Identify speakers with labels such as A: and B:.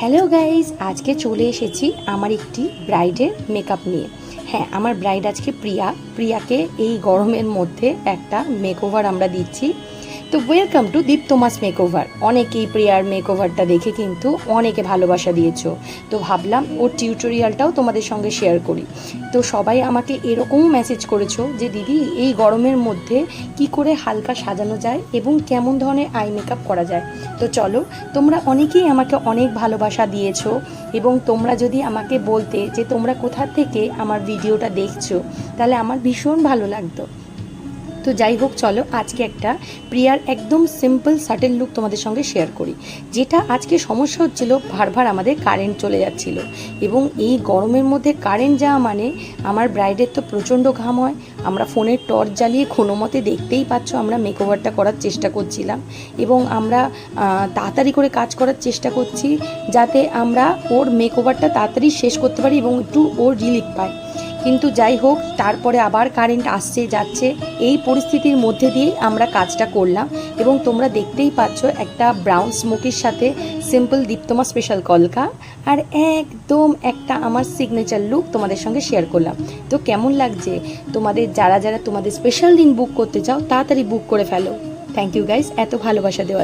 A: Hello guys, আজকে চলে এসেছি আমার একটি ব্রাইডের মেকআপ নিয়ে। হ্যাঁ, আমার ব্রাইড আজকে প্রিয়াকে এই গরমের মধ্যে একটা মেকওভার আমরা দিচ্ছি। তো ওয়েলকাম টু দীপ্তমাস মেকওভার। অনেকেই প্রিয়ার মেকওভারটা দেখে কিন্তু অনেকে ভালোবাসা দিয়েছো, তো ভাবলাম ওর টিউটোরিয়ালটাও তোমাদের সঙ্গে শেয়ার করি। তো সবাই আমাকে এরকমও মেসেজ করেছো যে দিদি, এই গরমের মধ্যে কি করে হালকা সাজানো যায় এবং কেমন ধরনের আই মেকআপ করা যায়। তো চলো, তোমরা অনেকেই আমাকে অনেক ভালোবাসা দিয়েছো এবং তোমরা যদি আমাকে বলতে যে তোমরা কোথা থেকে আমার ভিডিওটা দেখছো, তাহলে আমার ভীষণ ভালো লাগতো। তো যাই হোক, চলো আজকে একটা প্রিয়ার একদম সিম্পল সাটেল লুক তোমাদের সঙ্গে শেয়ার করি। যেটা আজকে সমস্যা হচ্ছিল, ভার আমাদের কারেন্ট চলে যাচ্ছিল, এবং এই গরমের মধ্যে কারেন্ট যাওয়া মানে আমার ব্রাইডের তো প্রচণ্ড ঘাম হয়। আমরা ফোনের টর্চ জ্বালিয়ে কোনো মতে, দেখতেই পাচ্ছ, আমরা মেকওভারটা করার চেষ্টা করছিলাম এবং আমরা তাড়াতাড়ি করে কাজ করার চেষ্টা করছি যাতে আমরা ওর মেকওভারটা তাড়াতাড়ি শেষ করতে পারি এবং একটু ওর রিলিফ পাই। কিন্তু যাই হোক, তারপরে আবার কারেন্ট আসছে যাচ্ছে, এই পরিস্থিতির মধ্যে দিয়েই আমরা কাজটা করলাম। এবং তোমরা দেখতেই পাচ্ছ একটা ব্রাউন স্মোকের সাথে সিম্পল দীপ্তমা স্পেশাল কলকা, আর একদম একটা আমার সিগনেচার লুক তোমাদের সঙ্গে শেয়ার করলাম। তো কেমন লাগছে তোমাদের? যারা যারা তোমাদের স্পেশাল দিন বুক করতে চাও, তাড়াতাড়ি বুক করে ফেলো। থ্যাংক ইউ গাইস, এত ভালোবাসা দেওয়া।